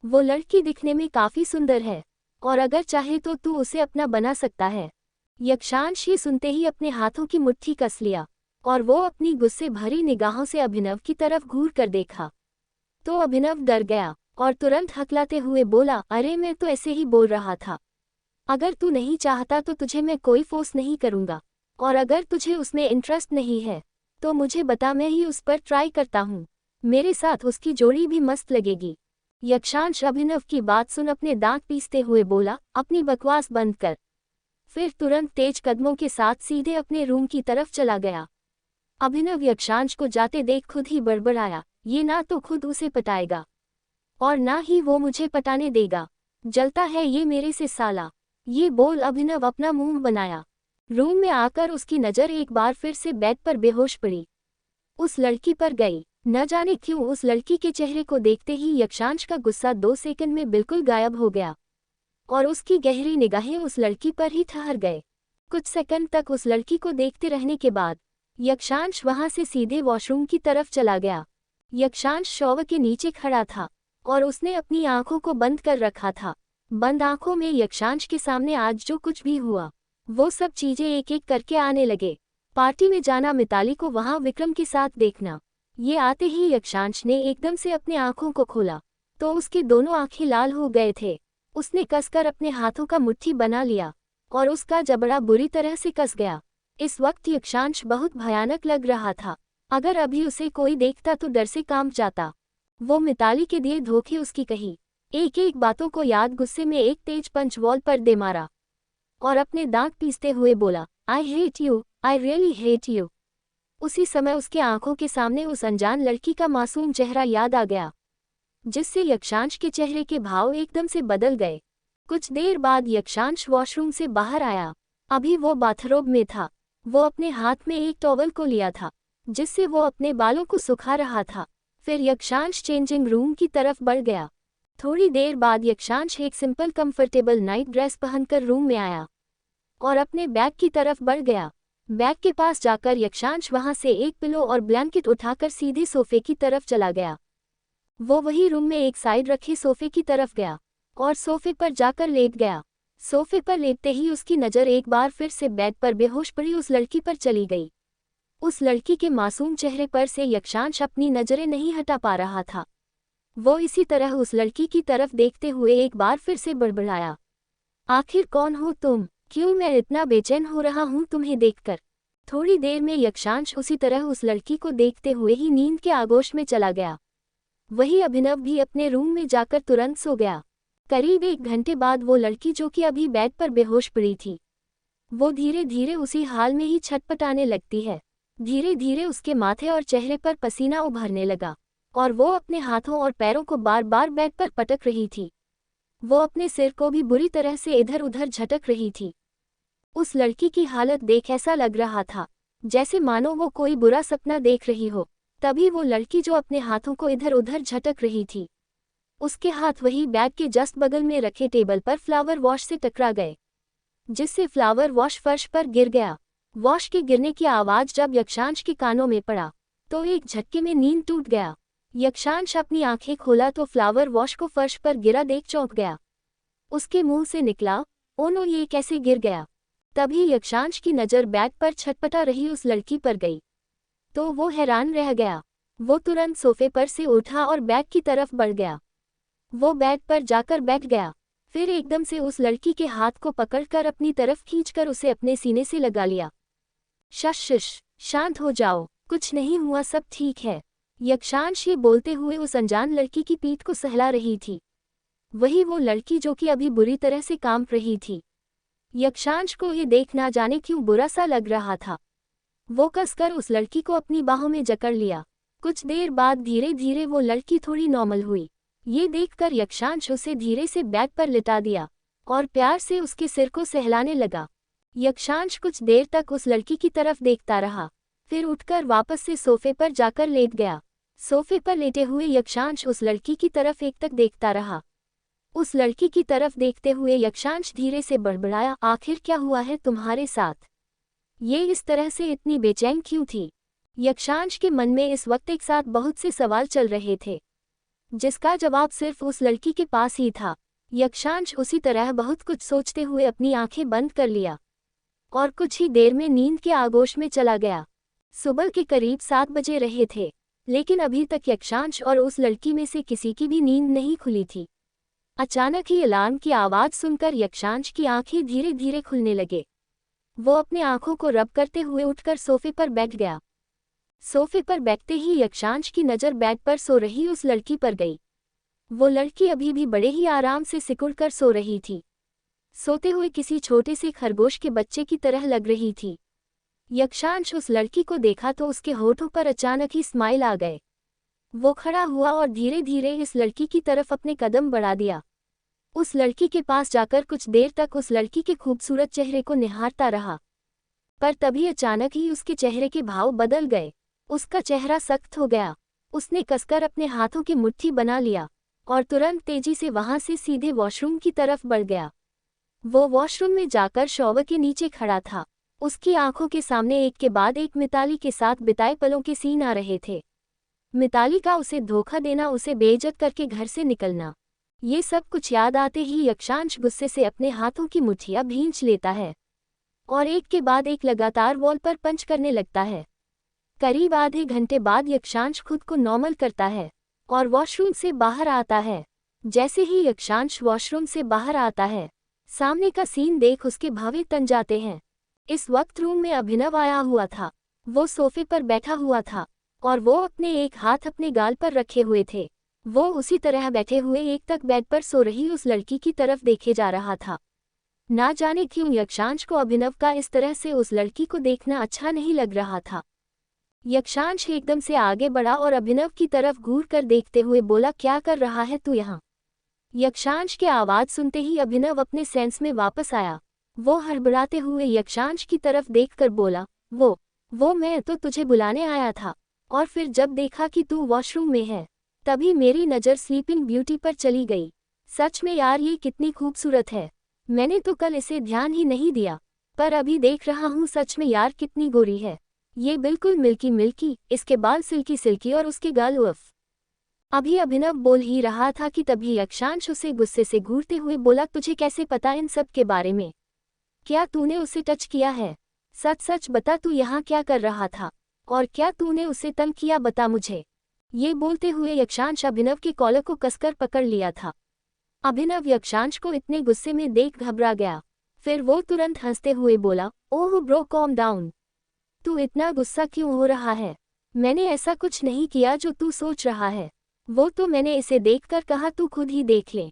वो लड़की दिखने में काफी सुंदर है और अगर चाहे तो तू उसे अपना बना सकता है। यक्षांश ये सुनते ही अपने हाथों की मुट्ठी कस लिया और वो अपनी गुस्से भरी निगाहों से अभिनव की तरफ घूर कर देखा तो अभिनव डर गया और तुरंत हकलाते हुए बोला, अरे मैं तो ऐसे ही बोल रहा था। अगर तू नहीं चाहता तो तुझे मैं कोई फोर्स नहीं करूंगा और अगर तुझे उसमें इंटरेस्ट नहीं है तो मुझे बता, मैं ही उस पर ट्राई करता हूँ। मेरे साथ उसकी जोड़ी भी मस्त लगेगी। यक्षांश अभिनव की बात सुन अपने दांत पीसते हुए बोला, अपनी बकवास बंद कर। फिर तुरंत तेज कदमों के साथ सीधे अपने रूम की तरफ चला गया। अभिनव यक्षांश को जाते देख खुद ही बड़बड़ाया, ये ना तो खुद उसे पटाएगा और ना ही वो मुझे पटाने देगा। जलता है ये मेरे से साला। ये बोल अभिनव अपना मुंह बनाया। रूम में आकर उसकी नज़र एक बार फिर से बेड पर बेहोश पड़ी उस लड़की पर गई। न जाने क्यों उस लड़की के चेहरे को देखते ही यक्षांश का गुस्सा 2 सेकंड में बिल्कुल गायब हो गया और उसकी गहरी निगाहें उस लड़की पर ही ठहर गए। कुछ सेकंड तक उस लड़की को देखते रहने के बाद यक्षांश वहां से सीधे वॉशरूम की तरफ चला गया। यक्षांश शॉवर के नीचे खड़ा था और उसने अपनी आंखों को बंद कर रखा था। बंद आंखों में यक्षांश के सामने आज जो कुछ भी हुआ वो सब चीजें एक एक करके आने लगे। पार्टी में जाना, मिताली को वहां विक्रम के साथ देखना। ये आते ही यक्षांश ने एकदम से अपने आंखों को खोला तो उसकी दोनों आंखें लाल हो गए थे। उसने कसकर अपने हाथों का मुट्ठी बना लिया और उसका जबड़ा बुरी तरह से कस गया। इस वक्त यक्षांश बहुत भयानक लग रहा था। अगर अभी उसे कोई देखता तो डर से कांप जाता। वो मिताली के दिए धोखे उसकी कही एक एक बातों को याद गुस्से में एक तेज पंच वॉल पर दे मारा और अपने दांत पीसते हुए बोला, I hate you, I really hate you. उसी समय उसके आंखों के सामने उस अनजान लड़की का मासूम चेहरा याद आ गया, जिससे यक्षांश के चेहरे के भाव एकदम से बदल गए। कुछ देर बाद यक्षांश वॉशरूम से बाहर आया। अभी वो बाथरोब में था। वो अपने हाथ में एक टॉवल को लिया था जिससे वो अपने बालों को सुखा रहा था। फिर यक्षांश चेंजिंग रूम की तरफ बढ़ गया। थोड़ी देर बाद यक्षांश एक सिंपल कंफर्टेबल नाइट ड्रेस पहनकर रूम में आया और अपने बैग की तरफ बढ़ गया। बैग के पास जाकर यक्षांश वहां से एक पिलो और ब्लैंकेट उठाकर सीधे सोफे की तरफ चला गया। वो वही रूम में एक साइड रखे सोफे की तरफ गया और सोफे पर जाकर लेट गया। सोफे पर लेटते ही उसकी नज़र एक बार फिर से बेड पर बेहोश पड़ी उस लड़की पर चली गई। उस लड़की के मासूम चेहरे पर से यक्षांश अपनी नज़रें नहीं हटा पा रहा था। वो इसी तरह उस लड़की की तरफ देखते हुए एक बार फिर से बड़बड़ाया, आखिर कौन हो तुम? क्यों मैं इतना बेचैन हो रहा हूँ तुम्हें देखकर? थोड़ी देर में यक्षांश उसी तरह उस लड़की को देखते हुए ही नींद के आगोश में चला गया। वही अभिनव भी अपने रूम में जाकर तुरंत सो गया। करीब 1 घंटे बाद वो लड़की जो कि अभी बेड पर बेहोश पड़ी थी, वो धीरे धीरे उसी हाल में ही छटपटाने लगती है। धीरे धीरे उसके माथे और चेहरे पर पसीना उभरने लगा और वो अपने हाथों और पैरों को बार बार बेड पर पटक रही थी। वो अपने सिर को भी बुरी तरह से इधर उधर झटक रही थी। उस लड़की की हालत देख ऐसा लग रहा था जैसे मानो वो कोई बुरा सपना देख रही हो। तभी वो लड़की जो अपने हाथों को इधर उधर झटक रही थी, उसके हाथ वही बैग के जस्ट बगल में रखे टेबल पर फ्लावर वॉश से टकरा गए, जिससे फ्लावर वॉश फर्श पर गिर गया। वॉश के गिरने की आवाज़ जब यक्षांश के कानों में पड़ा तो एक झटके में नींद टूट गया। यक्षांश अपनी आंखें खोला तो फ्लावर वॉश को फर्श पर गिरा देख चौंक गया। उसके मुंह से निकला, ओ नो, ये कैसे गिर गया? तभी यक्षांश की नज़र बैग पर छटपटा रही उस लड़की पर गई तो वो हैरान रह गया। वो तुरंत सोफे पर से उठा और बैग की तरफ बढ़ गया। वो बेड पर जाकर बैठ गया फिर एकदम से उस लड़की के हाथ को पकड़कर अपनी तरफ खींचकर उसे अपने सीने से लगा लिया। शश, शांत हो जाओ, कुछ नहीं हुआ, सब ठीक है। यक्षांश ये बोलते हुए उस अनजान लड़की की पीठ को सहला रही थी। वही वो लड़की जो कि अभी बुरी तरह से कांप रही थी। यक्षांश को ये देख ना जाने क्यों बुरा सा लग रहा था। वो कसकर उस लड़की को अपनी बाहों में जकड़ लिया। कुछ देर बाद धीरे धीरे वो लड़की थोड़ी नॉर्मल हुई। ये देखकर यक्षांश उसे धीरे से बेड पर लिटा दिया और प्यार से उसके सिर को सहलाने लगा। यक्षांश कुछ देर तक उस लड़की की तरफ देखता रहा, फिर उठकर वापस से सोफे पर जाकर लेट गया। सोफे पर लेटे हुए यक्षांश उस लड़की की तरफ एक तक देखता रहा। उस लड़की की तरफ देखते हुए यक्षांश धीरे से बड़बड़ाया, आखिर क्या हुआ है तुम्हारे साथ? ये इस तरह से इतनी बेचैन क्यों थी? यक्षांश के मन में इस वक्त एक साथ बहुत से सवाल चल रहे थे, जिसका जवाब सिर्फ उस लड़की के पास ही था। यक्षांश उसी तरह बहुत कुछ सोचते हुए अपनी आंखें बंद कर लिया और कुछ ही देर में नींद के आगोश में चला गया। सुबह के करीब 7 बजे रहे थे, लेकिन अभी तक यक्षांश और उस लड़की में से किसी की भी नींद नहीं खुली थी। अचानक ही अलार्म की आवाज़ सुनकर यक्षांश की आंखें धीरे धीरे खुलने लगे। वो अपने आंखों को रब करते हुए उठकर सोफे पर बैठ गया। सोफे पर बैठते ही यक्षांश की नज़र बेड पर सो रही उस लड़की पर गई। वो लड़की अभी भी बड़े ही आराम से सिकुड़कर सो रही थी, सोते हुए किसी छोटे से खरगोश के बच्चे की तरह लग रही थी। यक्षांश उस लड़की को देखा तो उसके होठों पर अचानक ही स्माइल आ गए। वो खड़ा हुआ और धीरे धीरे इस लड़की की तरफ अपने कदम बढ़ा दिया। उस लड़की के पास जाकर कुछ देर तक उस लड़की के खूबसूरत चेहरे को निहारता रहा, पर तभी अचानक ही उसके चेहरे के भाव बदल गए। उसका चेहरा सख्त हो गया। उसने कसकर अपने हाथों की मुट्ठी बना लिया और तुरंत तेजी से वहां से सीधे वॉशरूम की तरफ बढ़ गया। वो वॉशरूम में जाकर शॉवर के नीचे खड़ा था। उसकी आंखों के सामने एक के बाद एक मिताली के साथ बिताए पलों के सीन आ रहे थे। मिताली का उसे धोखा देना, उसे बेइज्जत करके घर से निकलना, ये सब कुछ याद आते ही यक्षांश गुस्से से अपने हाथों की मुट्ठियां भींच लेता है और एक के बाद एक लगातार वॉल पर पंच करने लगता है। करीब आधे घंटे बाद यक्षांश खुद को नॉर्मल करता है और वॉशरूम से बाहर आता है। जैसे ही यक्षांश वॉशरूम से बाहर आता है, सामने का सीन देख उसके भावे तन जाते हैं। इस वक्त रूम में अभिनव आया हुआ था। वो सोफे पर बैठा हुआ था और वो अपने एक हाथ अपने गाल पर रखे हुए थे। वो उसी तरह बैठे हुए एक तक बेड पर सो रही उस लड़की की तरफ देखे जा रहा था। ना जाने क्यों यक्षांश को अभिनव का इस तरह से उस लड़की को देखना अच्छा नहीं लग रहा था। यक्षांश एकदम से आगे बढ़ा और अभिनव की तरफ घूर कर देखते हुए बोला, क्या कर रहा है तू यहाँ? यक्षांश की आवाज़ सुनते ही अभिनव अपने सेंस में वापस आया। वो हड़बड़ाते हुए यक्षांश की तरफ देखकर बोला, वो मैं तो तुझे बुलाने आया था, और फिर जब देखा कि तू वॉशरूम में है, तभी मेरी नज़र स्लीपिंग ब्यूटी पर चली गई। सच में यार, ये कितनी खूबसूरत है। मैंने तो कल इसे ध्यान ही नहीं दिया, पर अभी देख रहा हूँ, सच में यार कितनी गोरी है। ये बिल्कुल मिल्की मिल्की, इसके बाल सिल्की सिल्की और उसके गाल उफ। अभी अभिनव बोल ही रहा था कि तभी यक्षांश उसे गुस्से से घूरते हुए बोला, तुझे कैसे पता इन सब के बारे में? क्या तूने उसे टच किया है? सच सच बता, तू यहाँ क्या कर रहा था और क्या तूने उसे तंग किया, बता मुझे। ये बोलते हुए यक्षांश अभिनव के कॉलर को कसकर पकड़ लिया था। अभिनव यक्षांश को इतने गुस्से में देख घबरा गया। फिर वो तुरंत हंसते हुए बोला, ओह ब्रो, कॉम डाउन। तू इतना गुस्सा क्यों हो रहा है? मैंने ऐसा कुछ नहीं किया जो तू सोच रहा है। वो तो मैंने इसे देखकर कहा, तू खुद ही देख ले।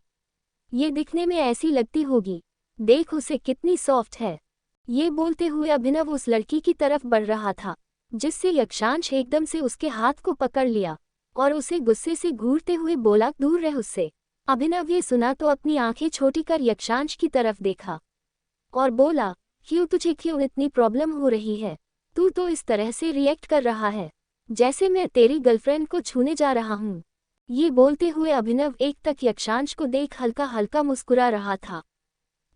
ये दिखने में ऐसी लगती होगी, देख उसे कितनी सॉफ्ट है। ये बोलते हुए अभिनव उस लड़की की तरफ बढ़ रहा था, जिससे यक्षांश एकदम से उसके हाथ को पकड़ लिया और उसे गुस्से से घूरते हुए बोला, दूर रह उससे। अभिनव ये सुना तो अपनी आंखें छोटी कर यक्षांश की तरफ देखा और बोला, तुझे क्यों इतनी प्रॉब्लम हो रही है? तू तो इस तरह से रिएक्ट कर रहा है जैसे मैं तेरी गर्लफ्रेंड को छूने जा रहा हूँ। ये बोलते हुए अभिनव एक तक यक्षांश को देख हल्का हल्का मुस्कुरा रहा था,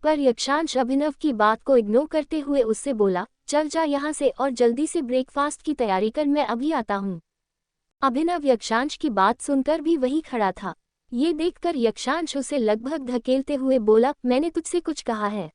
पर यक्षांश अभिनव की बात को इग्नोर करते हुए उससे बोला, चल जा यहाँ से और जल्दी से ब्रेकफास्ट की तैयारी कर, मैं अभी आता हूँ। अभिनव यक्षांश की बात सुनकर भी वहीं खड़ा था। ये देखकर यक्षांश उसे लगभग धकेलते हुए बोला, मैंने तुझसे कुछ कहा है,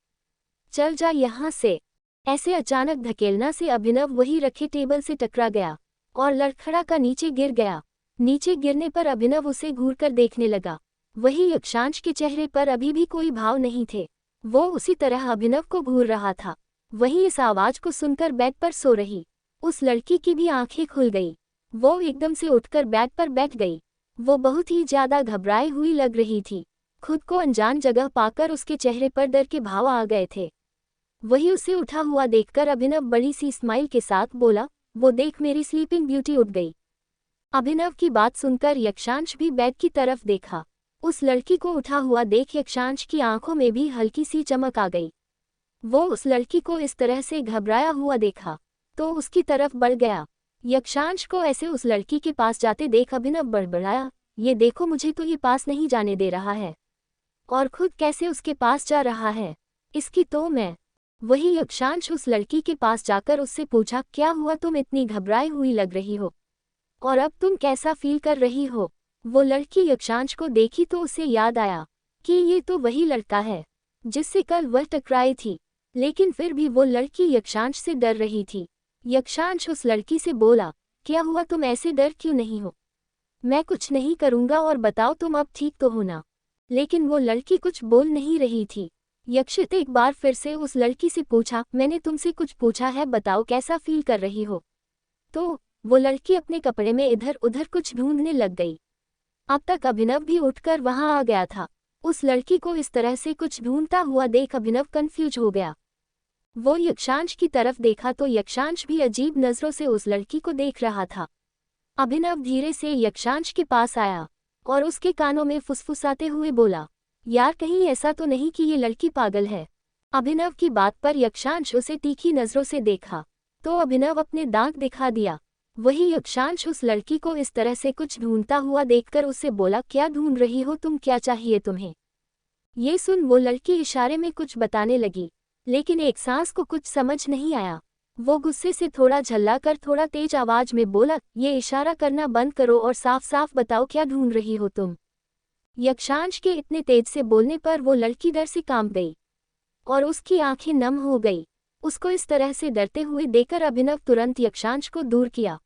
चल जा यहाँ से। ऐसे अचानक धकेलना से अभिनव वही रखे टेबल से टकरा गया और लड़खड़ा का नीचे गिर गया। नीचे गिरने पर अभिनव उसे घूरकर देखने लगा। वही यक्षांश के चेहरे पर अभी भी कोई भाव नहीं थे। वो उसी तरह अभिनव को घूर रहा था। वही इस आवाज को सुनकर बेड पर सो रही उस लड़की की भी आंखें खुल गई। वो एकदम से उठकर बेड पर बैठ गई। वो बहुत ही ज्यादा घबराई हुई लग रही थी। खुद को अनजान जगह पाकर उसके चेहरे पर डर के भाव आ गए थे। वही उसे उठा हुआ देखकर अभिनव बड़ी सी स्माइल के साथ बोला, वो देख मेरी स्लीपिंग ब्यूटी उठ गई। अभिनव की बात सुनकर यक्षांश भी बेड की तरफ देखा। उस लड़की को उठा हुआ देख यक्षांश की आंखों में भी हल्की सी चमक आ गई। वो उस लड़की को इस तरह से घबराया हुआ देखा तो उसकी तरफ बढ़ गया। यक्षांश को ऐसे उस लड़की के पास जाते देख अभिनव बड़बड़ाया, ये देखो मुझे तो ये पास नहीं जाने दे रहा है और खुद कैसे उसके पास जा रहा है, इसकी तो मैं। वही यक्षांश उस लड़की के पास जाकर उससे पूछा, क्या हुआ, तुम इतनी घबराई हुई लग रही हो और अब तुम कैसा फील कर रही हो। वो लड़की यक्षांश को देखी तो उसे याद आया कि ये तो वही लड़का है जिससे कल वह टकराई थी, लेकिन फिर भी वो लड़की यक्षांश से डर रही थी। यक्षांश उस लड़की से बोला, क्या हुआ, तुम ऐसे डर क्यों नहीं हो, मैं कुछ नहीं करूंगा और बताओ तुम अब ठीक तो हो ना। लेकिन वो लड़की कुछ बोल नहीं रही थी। यक्षित एक बार फिर से उस लड़की से पूछा, मैंने तुमसे कुछ पूछा है, बताओ कैसा फील कर रही हो। तो वो लड़की अपने कपड़े में इधर उधर कुछ ढूंढने लग गई। अब तक अभिनव भी उठकर वहां आ गया था। उस लड़की को इस तरह से कुछ ढूंढता हुआ देख अभिनव कंफ्यूज हो गया। वो यक्षांश की तरफ देखा तो यक्षांश भी अजीब नजरों से उस लड़की को देख रहा था। अभिनव धीरे से यक्षांश के पास आया और उसके कानों में फुसफुसाते हुए बोला, यार कहीं ऐसा तो नहीं कि ये लड़की पागल है। अभिनव की बात पर यक्षांश उसे तीखी नजरों से देखा तो अभिनव अपने दांत दिखा दिया। वही यक्षांश उस लड़की को इस तरह से कुछ ढूंढता हुआ देखकर उससे बोला, क्या ढूंढ रही हो तुम, क्या चाहिए तुम्हें। ये सुन वो लड़की इशारे में कुछ बताने लगी, लेकिन एक सांस को कुछ समझ नहीं आया। वो गुस्से से थोड़ा झल्ला कर थोड़ा तेज आवाज में बोला, ये इशारा करना बंद करो और साफ साफ बताओ क्या ढूंढ रही हो तुम। यक्षांश के इतने तेज से बोलने पर वो लड़की डर से कांप गई और उसकी आंखें नम हो गई। उसको इस तरह से डरते हुए देखकर अभिनव तुरंत यक्षांश को दूर किया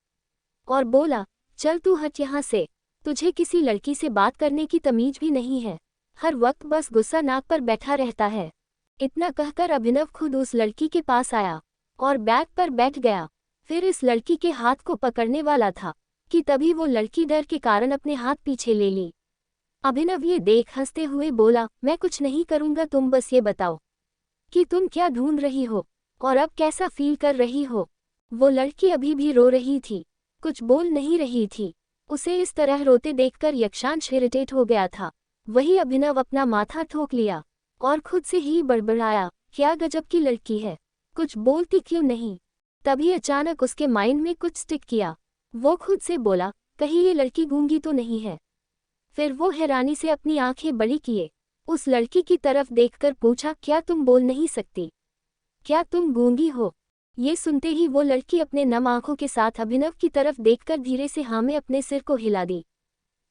और बोला, चल तू हट यहाँ से, तुझे किसी लड़की से बात करने की तमीज भी नहीं है, हर वक्त बस गुस्सा नाक पर बैठा रहता है। इतना कहकर अभिनव खुद उस लड़की के पास आया और बैग पर बैठ गया। फिर इस लड़की के हाथ को पकड़ने वाला था कि तभी वो लड़की डर के कारण अपने हाथ पीछे ले ली। अभिनव ये देख हंसते हुए बोला, मैं कुछ नहीं करूंगा, तुम बस ये बताओ कि तुम क्या ढूंढ रही हो और अब कैसा फील कर रही हो। वो लड़की अभी भी रो रही थी, कुछ बोल नहीं रही थी। उसे इस तरह रोते देखकर यक्षांश इरिटेट हो गया था। वही अभिनव अपना माथा ठोक लिया और खुद से ही बड़बड़ाया, क्या गजब की लड़की है, कुछ बोलती क्यों नहीं। तभी अचानक उसके माइंड में कुछ स्टिक किया। वो खुद से बोला, कहीं ये लड़की गूंगी तो नहीं है। फिर वो हैरानी से अपनी आंखें बड़ी किए उस लड़की की तरफ देखकर पूछा, क्या तुम बोल नहीं सकती, क्या तुम गूंगी हो। ये सुनते ही वो लड़की अपने नम आंखों के साथ अभिनव की तरफ देखकर धीरे से हाँ में अपने सिर को हिला दी।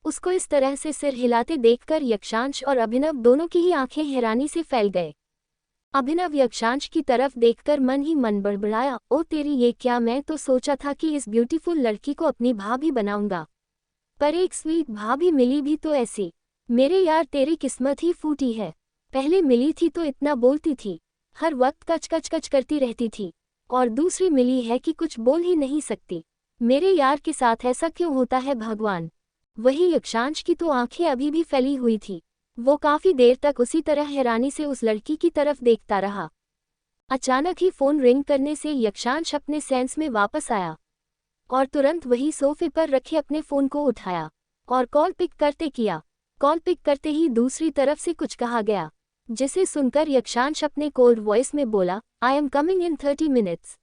उसको इस तरह से सिर हिलाते देखकर यक्षांश और अभिनव दोनों की ही आंखें हैरानी से फैल गए। अभिनव यक्षांश की तरफ देखकर मन ही मन बड़बड़ाया, ओ तेरी ये क्या, मैं तो सोचा था कि इस ब्यूटीफुल लड़की को अपनी भाभी बनाऊंगा, पर एक स्वीट भाभी मिली भी तो ऐसी। मेरे यार तेरी किस्मत ही फूटी है, पहले मिली थी तो इतना बोलती थी, हर वक्त कच कच कच करती रहती थी, और दूसरी मिली है कि कुछ बोल ही नहीं सकती। मेरे यार के साथ ऐसा क्यों होता है भगवान। वही यक्षांश की तो आंखें अभी भी फैली हुई थी। वो काफी देर तक उसी तरह हैरानी से उस लड़की की तरफ देखता रहा। अचानक ही फोन रिंग करने से यक्षांश अपने सेंस में वापस आया और तुरंत वही सोफे पर रखे अपने फोन को उठाया और कॉल पिक करते किया। कॉल पिक करते ही दूसरी तरफ से कुछ कहा गया, जिसे सुनकर यक्षांश अपने कोल्ड वॉइस में बोला, I am coming in 30 minutes.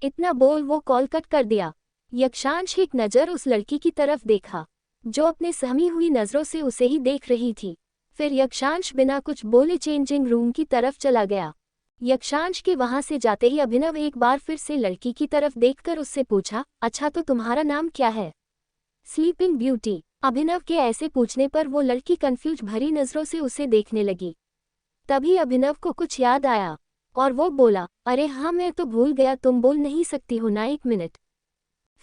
इतना बोल वो कॉल कट कर दिया। यक्षांश एक नज़र उस लड़की की तरफ देखा जो अपने सहमी हुई नज़रों से उसे ही देख रही थी। फिर यक्षांश बिना कुछ बोले चेंजिंग रूम की तरफ चला गया। यक्षांश के वहां से जाते ही अभिनव एक बार फिर से लड़की की तरफ देखकर उससे पूछा, अच्छा तो तुम्हारा नाम क्या है। Sleeping beauty. अभिनव के ऐसे पूछने पर वो लड़की कंफ्यूज भरी नजरों से उसे देखने लगी। तभी अभिनव को कुछ याद आया और वो बोला, अरे हाँ मैं तो भूल गया, तुम बोल नहीं सकती हो ना, एक मिनट।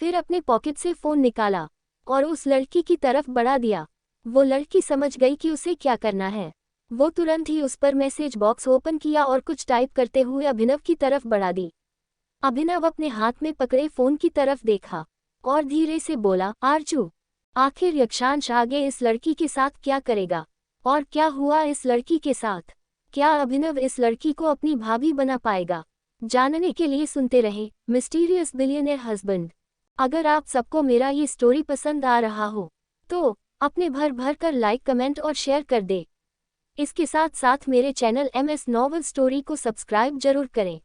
फिर अपने पॉकेट से फोन निकाला और उस लड़की की तरफ बढ़ा दिया। वो लड़की समझ गई कि उसे क्या करना है। वो तुरंत ही उस पर मैसेज बॉक्स ओपन किया और कुछ टाइप करते हुए अभिनव की तरफ बढ़ा दी। अभिनव अपने हाथ में पकड़े फोन की तरफ देखा और धीरे से बोला, आरजू। आखिर यक्षांश आगे इस लड़की के साथ क्या करेगा और क्या हुआ इस लड़की के साथ? क्या अभिनव इस लड़की को अपनी भाभी बना पाएगा? जानने के लिए सुनते रहे मिस्टीरियस बिलियनेयर हस्बैंड। अगर आप सबको मेरा ये स्टोरी पसंद आ रहा हो तो अपने भर भर कर लाइक कमेंट और शेयर कर दे। इसके साथ साथ मेरे चैनल MS नॉवल स्टोरी को सब्सक्राइब जरूर करें।